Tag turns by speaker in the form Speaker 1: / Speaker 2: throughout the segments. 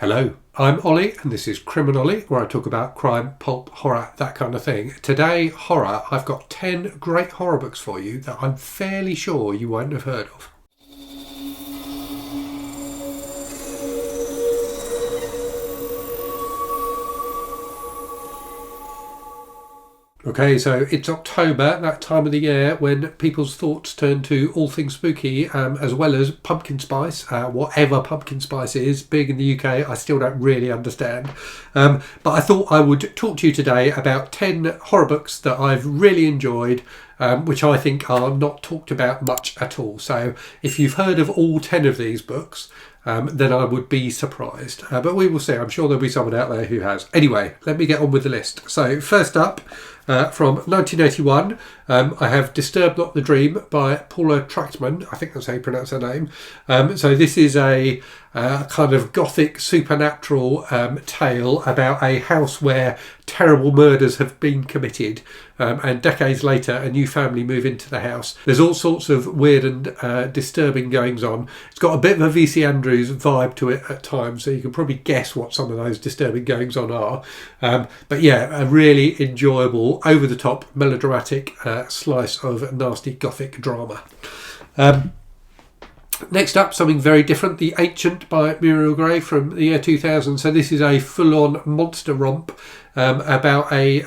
Speaker 1: Hello, I'm Ollie and this is Criminally, where I talk about crime, pulp, horror, that kind of thing. Today, horror, I've got 10 great horror books for you that I'm fairly sure you won't have heard of. Okay, so it's October, that time of the year when people's thoughts turn to all things spooky, as well as pumpkin spice, whatever pumpkin spice is. Big in the UK, I still don't really understand. But I thought I would talk to you today about 10 horror books that I've really enjoyed, which I think are not talked about much at all. So if you've heard of all 10 of these books, then I would be surprised. But we will see. I'm sure there'll be someone out there who has. Anyway, let me get on with the list. So first up, from 1981, I have Disturbed Not the Dream by Paula Trachtman. I think that's how you pronounce her name. So this is a kind of gothic supernatural tale about a house where terrible murders have been committed, and decades later a new family move into the house. There's all sorts of weird and disturbing goings on. It's got a bit of a V.C. Andrews vibe to it at times, so you can probably guess what some of those disturbing goings on are. But yeah, a really enjoyable, over-the-top, melodramatic slice of nasty gothic drama. Next up, something very different, The Ancient by Muriel Gray from the year 2000. So this is a full-on monster romp about a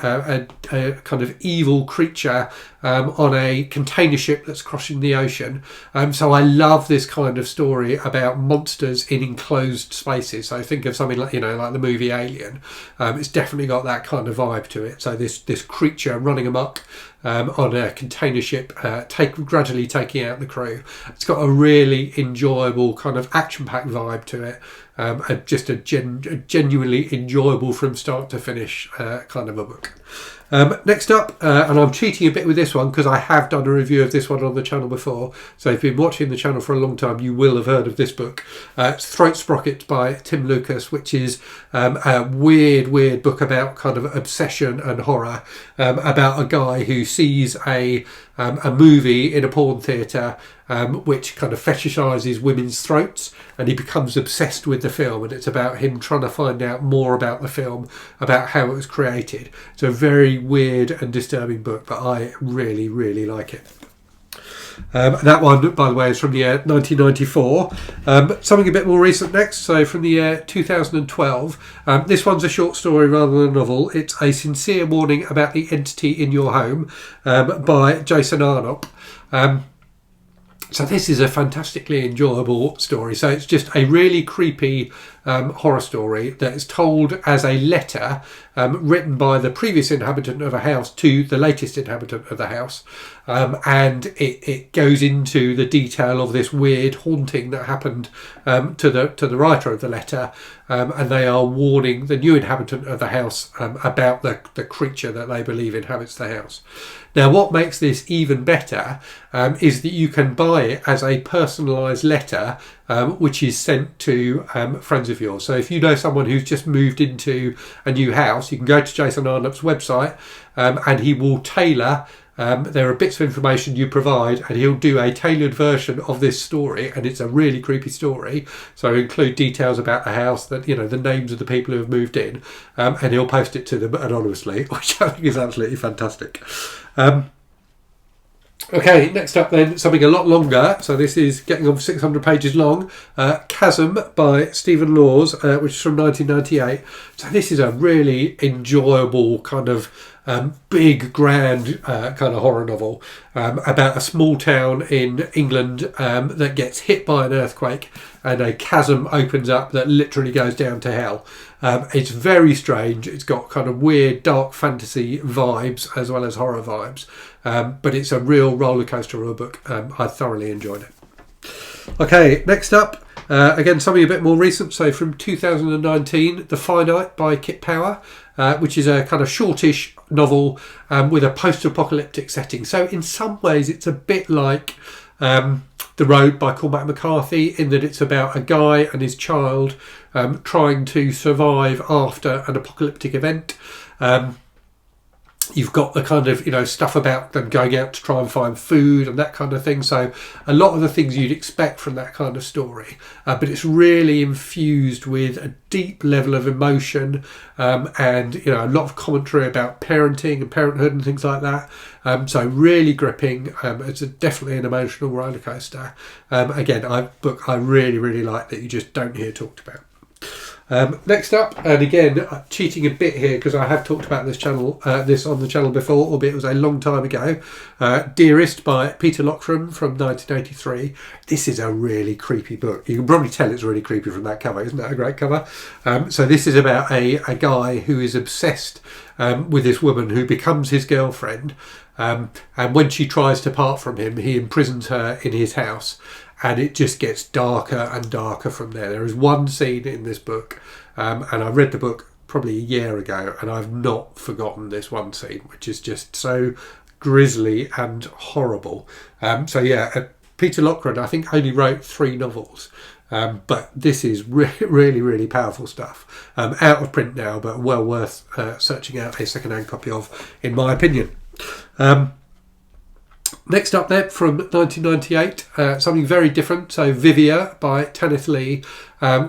Speaker 1: kind of evil creature on a container ship that's crossing the ocean. So I love this kind of story about monsters in enclosed spaces. So think of something like, like the movie Alien. It's definitely got that kind of vibe to it. So this creature running amok on a container ship, gradually taking out the crew. It's got a really enjoyable kind of action-packed vibe to it. Just a genuinely enjoyable from start to finish kind of a book. Next up, and I'm cheating a bit with this one because I have done a review of this one on the channel before, so if you've been watching the channel for a long time you will have heard of this book. It's Throat Sprocket by Tim Lucas, which is a weird book about kind of obsession and horror, about a guy who sees a movie in a porn theatre which kind of fetishizes women's throats, and he becomes obsessed with the film, and it's about him trying to find out more about the film, about how it was created. It's a very weird and disturbing book, but I really like it. That one, by the way, is from the year 1994. Something a bit more recent next, so from the year 2012. This one's a short story rather than a novel. It's A Sincere Warning About the Entity in Your Home by Jason Arnott. So this is a fantastically enjoyable story. So it's just a really creepy horror story that is told as a letter written by the previous inhabitant of a house to the latest inhabitant of the house. And it goes into the detail of this weird haunting that happened to the writer of the letter. And they are warning the new inhabitant of the house about the creature that they believe inhabits the house. Now, what makes this even better is that you can buy it as a personalised letter, which is sent to friends of yours. So if you know someone who's just moved into a new house, you can go to Jason Arnott's website and he will tailor. There are bits of information you provide, and he'll do a tailored version of this story, and it's a really creepy story. So include details about the house, that the names of the people who have moved in, and he'll post it to them anonymously, which I think is absolutely fantastic. Okay, next up then, something a lot longer. So this is getting on for 600 pages long. Chasm by Stephen Laws, which is from 1998. So this is a really enjoyable kind of big, grand kind of horror novel about a small town in England that gets hit by an earthquake, and a chasm opens up that literally goes down to hell. It's very strange. It's got kind of weird, dark fantasy vibes as well as horror vibes. But it's a real roller coaster of a book. I thoroughly enjoyed it. Okay, next up, again, something a bit more recent. So from 2019, The Finite by Kit Power, which is a kind of shortish novel with a post-apocalyptic setting. So in some ways, it's a bit like The Road by Cormac McCarthy, in that it's about a guy and his child trying to survive after an apocalyptic event. You've got the kind of, stuff about them going out to try and find food and that kind of thing. So a lot of the things you'd expect from that kind of story, but it's really infused with a deep level of emotion, and a lot of commentary about parenting and parenthood and things like that. So really gripping. It's definitely an emotional roller coaster. Again, book I really, really like that you just don't hear talked about. Next up, and again, cheating a bit here because I have talked about this on the channel before, albeit it was a long time ago. Dearest by Peter Lockram from 1983. This is a really creepy book. You can probably tell it's really creepy from that cover. Isn't that a great cover? So this is about a guy who is obsessed with this woman who becomes his girlfriend. And when she tries to part from him, he imprisons her in his house. And it just gets darker and darker from there. There is one scene in this book, and I read the book probably a year ago, and I've not forgotten this one scene, which is just so grisly and horrible. Peter Lockram, I think, only wrote 3 novels. But this is really, really powerful stuff. Out of print now, but well worth searching out a second-hand copy of, in my opinion. Next up then, from 1998, something very different. So Vivia by Tanith Lee,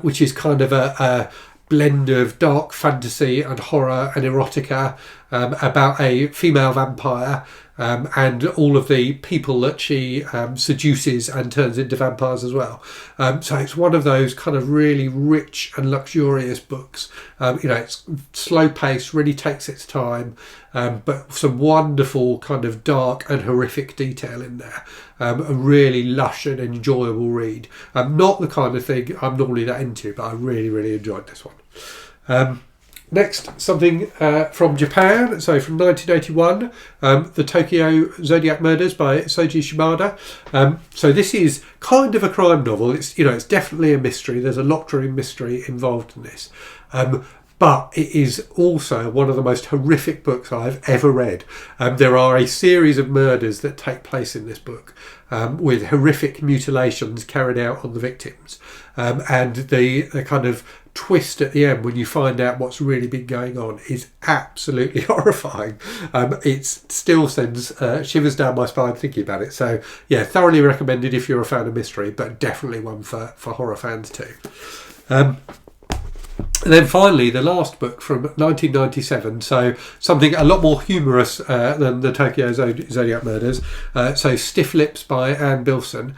Speaker 1: which is kind of a blend of dark fantasy and horror and erotica, about a female vampire, and all of the people that she seduces and turns into vampires as well. So it's one of those kind of really rich and luxurious books. It's slow paced, really takes its time, but some wonderful kind of dark and horrific detail in there. A really lush and enjoyable read. Not the kind of thing I'm normally that into, but I really, really enjoyed this one. Next, something from Japan, so from 1981, The Tokyo Zodiac Murders by Soji Shimada. So this is kind of a crime novel. It's definitely a mystery. There's a Lockram mystery involved in this. But it is also one of the most horrific books I've ever read. There are a series of murders that take place in this book, with horrific mutilations carried out on the victims. And the kind of twist at the end when you find out what's really been going on is absolutely horrifying. It still sends shivers down my spine thinking about it. So yeah, thoroughly recommended if you're a fan of mystery, but definitely one for horror fans too. And then finally, the last book from 1997, so something a lot more humorous than the Tokyo Zodiac Murders. So Stiff Lips by Anne Bilson,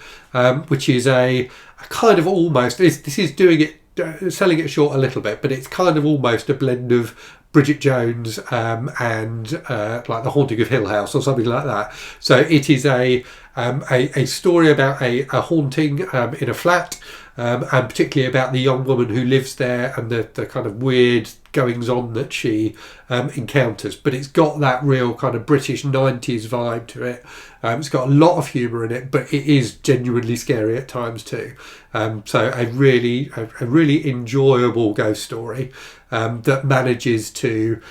Speaker 1: which is a kind of almost, this is doing it, selling it short a little bit, but it's kind of almost a blend of Bridget Jones and like The Haunting of Hill House or something like that. So it is a story about a haunting in a flat, and particularly about the young woman who lives there and the kind of weird goings on that she encounters. But it's got that real kind of British 90s vibe to it. It's got a lot of humour in it, but it is genuinely scary at times too. So a really enjoyable ghost story that manages to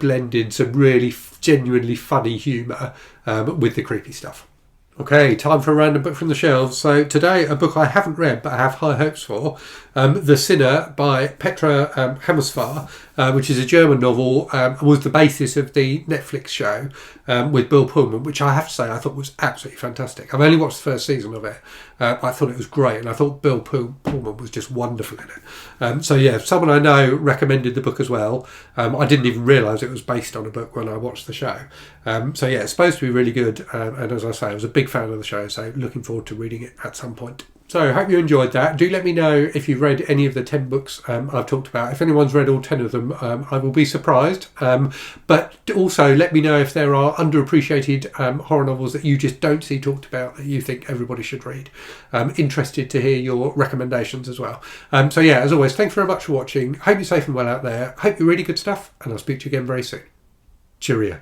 Speaker 1: blend in some really genuinely funny humour with the creepy stuff. Okay, time for a random book from the shelves. So today, a book I haven't read but I have high hopes for, The Sinner by Petra Hammersfar, which is a German novel, was the basis of the Netflix show with Bill Pullman, which I have to say I thought was absolutely fantastic. I've only watched the first season of it. I thought it was great, and I thought Bill Pullman was just wonderful in it. So yeah, someone I know recommended the book as well. I didn't even realise it was based on a book when I watched the show. So yeah, it's supposed to be really good, and as I say, I was a big fan of the show, so looking forward to reading it at some point. So I hope you enjoyed that. Do let me know if you've read any of the 10 books I've talked about. If anyone's read all 10 of them, I will be surprised. But also let me know if there are underappreciated horror novels that you just don't see talked about that you think everybody should read. Interested to hear your recommendations as well. So yeah, as always, thanks very much for watching. Hope you're safe and well out there. Hope you're reading good stuff, and I'll speak to you again very soon. Cheerio.